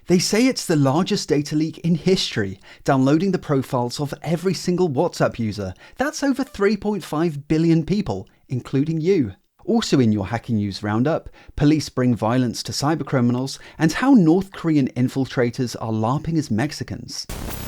They say it's the largest data leak in history, downloading the profiles of every single WhatsApp user. That's over 3.5 billion people, including you. Also in your hacking news roundup, police bring violence to cybercriminals and how North Korean infiltrators are LARPing as Mexicans.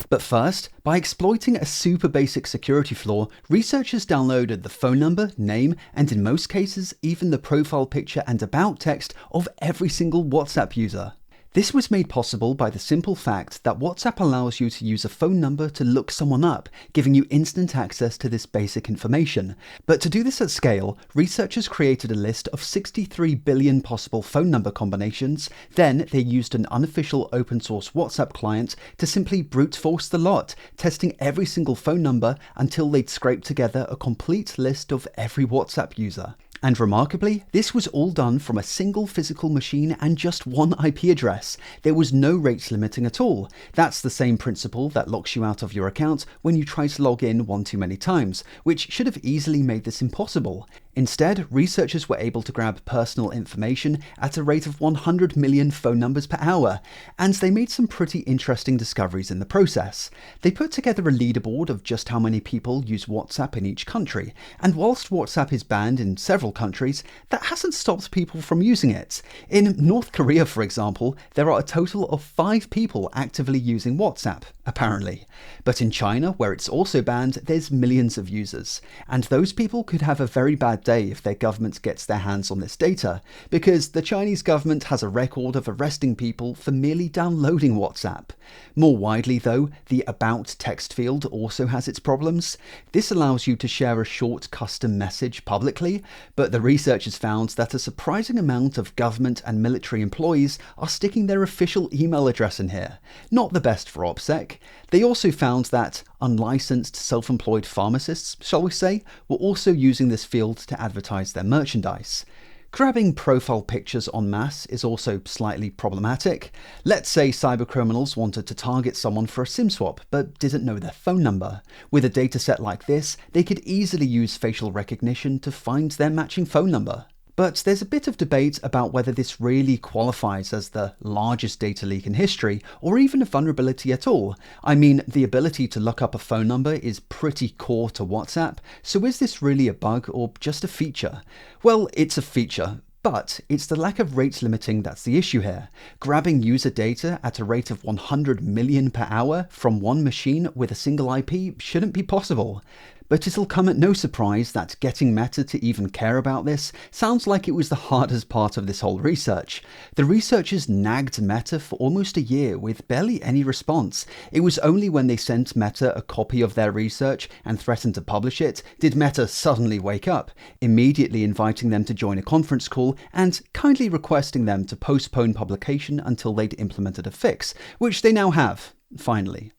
But first, by exploiting a super basic security flaw, researchers downloaded the phone number, name, and in most cases, even the profile picture and about text of every single WhatsApp user. This was made possible by the simple fact that WhatsApp allows you to use a phone number to look someone up, giving you instant access to this basic information. But to do this at scale, researchers created a list of 63 billion possible phone number combinations. Then they used an unofficial open source WhatsApp client to simply brute force the lot, testing every single phone number until they'd scraped together a complete list of every WhatsApp user. And remarkably, this was all done from a single physical machine and just one IP address. There was no rate limiting at all. That's the same principle that locks you out of your account when you try to log in one too many times, which should have easily made this impossible. Instead, researchers were able to grab personal information at a rate of 100 million phone numbers per hour, and they made some pretty interesting discoveries in the process. They put together a leaderboard of just how many people use WhatsApp in each country, and whilst WhatsApp is banned in several countries, that hasn't stopped people from using it. In North Korea, for example, there are a total of 5 people actively using WhatsApp, apparently. But in China, where it's also banned, there's millions of users, and those people could have a very bad day if their government gets their hands on this data, because the Chinese government has a record of arresting people for merely downloading WhatsApp. More widely though, the About text field also has its problems. This allows you to share a short custom message publicly, but the researchers found that a surprising amount of government and military employees are sticking their official email address in here. Not the best for OPSEC. They also found that unlicensed self-employed pharmacists, shall we say, were also using this field to advertise their merchandise. Grabbing profile pictures en masse is also slightly problematic. Let's say cybercriminals wanted to target someone for a SIM swap but didn't know their phone number. With a dataset like this, they could easily use facial recognition to find their matching phone number. But there's a bit of debate about whether this really qualifies as the largest data leak in history, or even a vulnerability at all. I mean, the ability to look up a phone number is pretty core to WhatsApp, so is this really a bug or just a feature? Well, it's a feature. But it's the lack of rate limiting that's the issue here. Grabbing user data at a rate of 100 million per hour from one machine with a single IP shouldn't be possible. But it'll come at no surprise that getting Meta to even care about this sounds like it was the hardest part of this whole research. The researchers nagged Meta for almost a year with barely any response. It was only when they sent Meta a copy of their research and threatened to publish it did Meta suddenly wake up, immediately inviting them to join a conference call and kindly requesting them to postpone publication until they'd implemented a fix, which they now have, finally.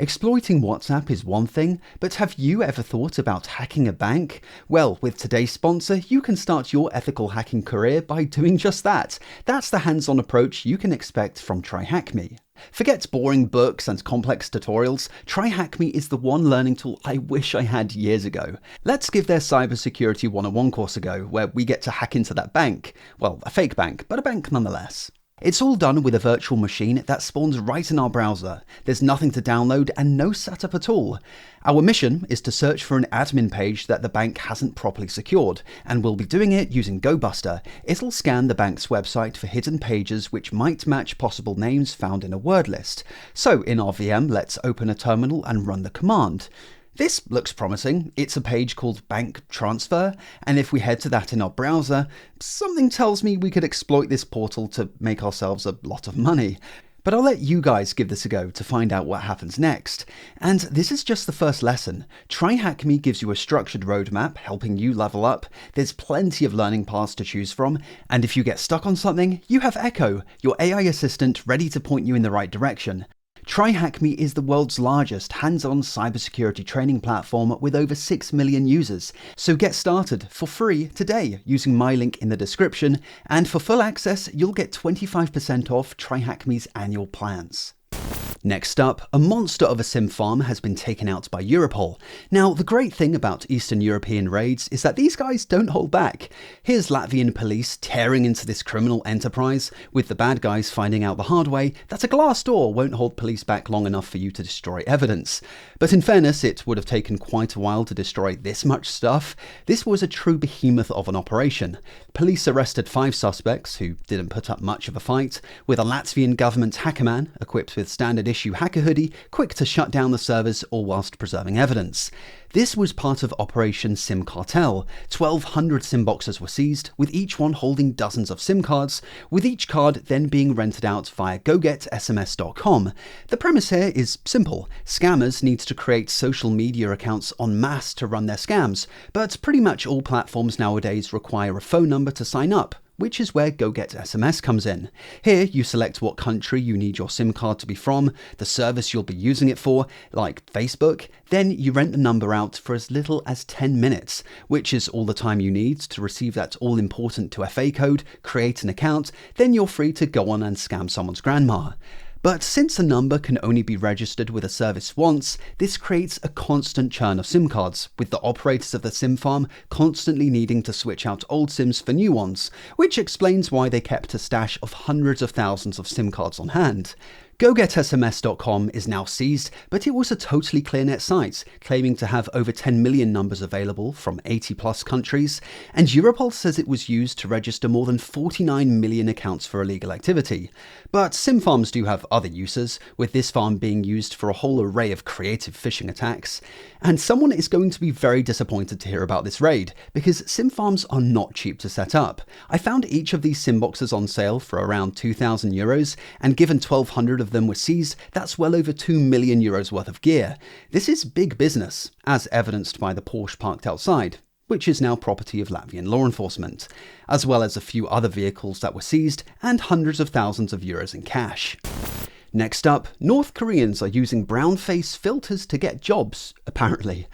Exploiting WhatsApp is one thing, but have you ever thought about hacking a bank? Well, with today's sponsor, you can start your ethical hacking career by doing just that. That's the hands-on approach you can expect from TryHackMe. Forget boring books and complex tutorials. TryHackMe is the one learning tool I wish I had years ago. Let's give their Cybersecurity 101 course a go, where we get to hack into that bank. Well, a fake bank, but a bank nonetheless. It's all done with a virtual machine that spawns right in our browser. There's nothing to download and no setup at all. Our mission is to search for an admin page that the bank hasn't properly secured, and we'll be doing it using GoBuster. It'll scan the bank's website for hidden pages which might match possible names found in a word list. So in our VM, let's open a terminal and run the command. This looks promising. It's a page called Bank Transfer, and if we head to that in our browser, something tells me we could exploit this portal to make ourselves a lot of money. But I'll let you guys give this a go to find out what happens next. And this is just the first lesson. TryHackMe gives you a structured roadmap helping you level up. There's plenty of learning paths to choose from, and if you get stuck on something, you have Echo, your AI assistant ready to point you in the right direction. TryHackMe is the world's largest hands-on cybersecurity training platform with over 6 million users. So get started for free today using my link in the description, and for full access, you'll get 25% off TryHackMe's annual plans. Next up, a monster of a SIM farm has been taken out by Europol. Now, the great thing about Eastern European raids is that these guys don't hold back. Here's Latvian police tearing into this criminal enterprise, with the bad guys finding out the hard way that a glass door won't hold police back long enough for you to destroy evidence. But in fairness, it would have taken quite a while to destroy this much stuff. This was a true behemoth of an operation. Police arrested 5 suspects who didn't put up much of a fight, with a Latvian government hackerman equipped with standard issue hacker hoodie, quick to shut down the servers all whilst preserving evidence. This was part of Operation SIM Cartel. 1,200 SIM boxes were seized, with each one holding dozens of SIM cards, with each card then being rented out via GoGetSMS.com. The premise here is simple. Scammers need to create social media accounts en masse to run their scams, but pretty much all platforms nowadays require a phone number to sign up, which is where GoGetSMS comes in. Here, you select what country you need your SIM card to be from, the service you'll be using it for, like Facebook, then you rent the number out for as little as 10 minutes, which is all the time you need to receive that all-important 2FA code, create an account, then you're free to go on and scam someone's grandma. But since a number can only be registered with a service once, this creates a constant churn of SIM cards, with the operators of the SIM farm constantly needing to switch out old SIMs for new ones, which explains why they kept a stash of hundreds of thousands of SIM cards on hand. GoGetSMS.com is now seized, but it was a totally clear-net site, claiming to have over 10 million numbers available from 80 plus countries, and Europol says it was used to register more than 49 million accounts for illegal activity. But SIM farms do have other uses, with this farm being used for a whole array of creative phishing attacks. And someone is going to be very disappointed to hear about this raid, because SIM farms are not cheap to set up. I found each of these SIM boxes on sale for around €2,000, and given 1,200 of them were seized, that's well over €2 million worth of gear. This is big business, as evidenced by the Porsche parked outside, which is now property of Latvian law enforcement, as well as a few other vehicles that were seized and hundreds of thousands of euros in cash. Next up, North Koreans are using brown face filters to get jobs, apparently.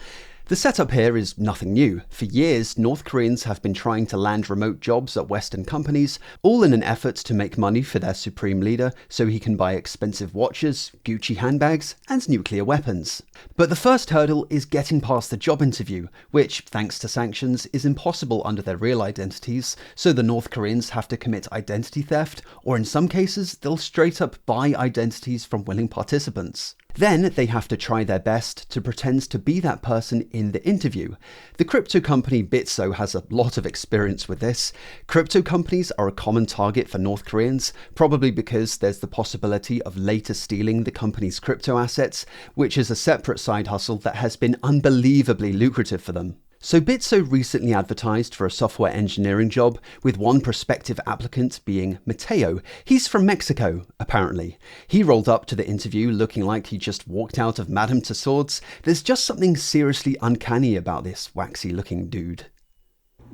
The setup here is nothing new. For years, North Koreans have been trying to land remote jobs at Western companies, all in an effort to make money for their supreme leader so he can buy expensive watches, Gucci handbags, and nuclear weapons. But the first hurdle is getting past the job interview, which, thanks to sanctions, is impossible under their real identities, so the North Koreans have to commit identity theft, or in some cases, they'll straight up buy identities from willing participants. Then they have to try their best to pretend to be that person in the interview. The crypto company Bitso has a lot of experience with this. Crypto companies are a common target for North Koreans, probably because there's the possibility of later stealing the company's crypto assets, which is a separate side hustle that has been unbelievably lucrative for them. So Bitso recently advertised for a software engineering job, with one prospective applicant being Mateo. He's from Mexico, apparently. He rolled up to the interview looking like he just walked out of Madame Tussauds. There's just something seriously uncanny about this waxy looking dude.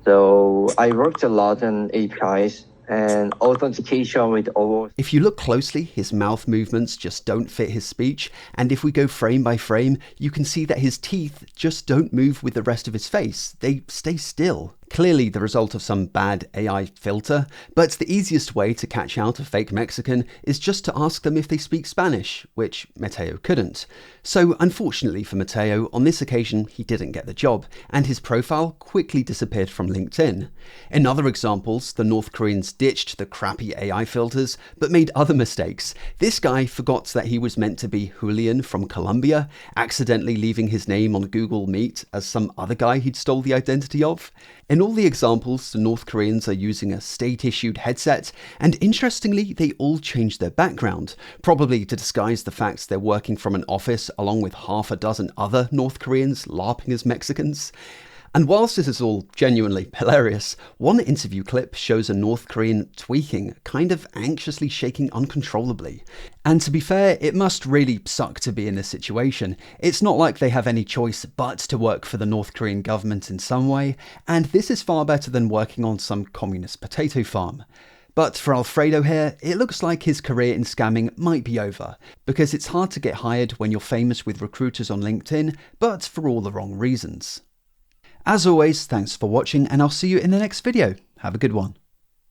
So I worked a lot on APIs and authentication with OAuth. If you look closely, his mouth movements just don't fit his speech, and if we go frame by frame, you can see that his teeth just don't move with the rest of his face. They stay still. Clearly the result of some bad AI filter, but the easiest way to catch out a fake Mexican is just to ask them if they speak Spanish, which Mateo couldn't. So unfortunately for Mateo, on this occasion he didn't get the job, and his profile quickly disappeared from LinkedIn. In other examples, the North Koreans ditched the crappy AI filters, but made other mistakes. This guy forgot that he was meant to be Julian from Colombia, accidentally leaving his name on Google Meet as some other guy he'd stole the identity of. In all the examples, the North Koreans are using a state-issued headset, and interestingly, they all changed their background, probably to disguise the fact they're working from an office along with half a dozen other North Koreans LARPing as Mexicans. And whilst this is all genuinely hilarious, one interview clip shows a North Korean tweaking, kind of anxiously shaking uncontrollably. And to be fair, it must really suck to be in this situation. It's not like they have any choice but to work for the North Korean government in some way, and this is far better than working on some communist potato farm. But for Alfredo here, it looks like his career in scamming might be over, because it's hard to get hired when you're famous with recruiters on LinkedIn, but for all the wrong reasons. As always, thanks for watching, and I'll see you in the next video. Have a good one.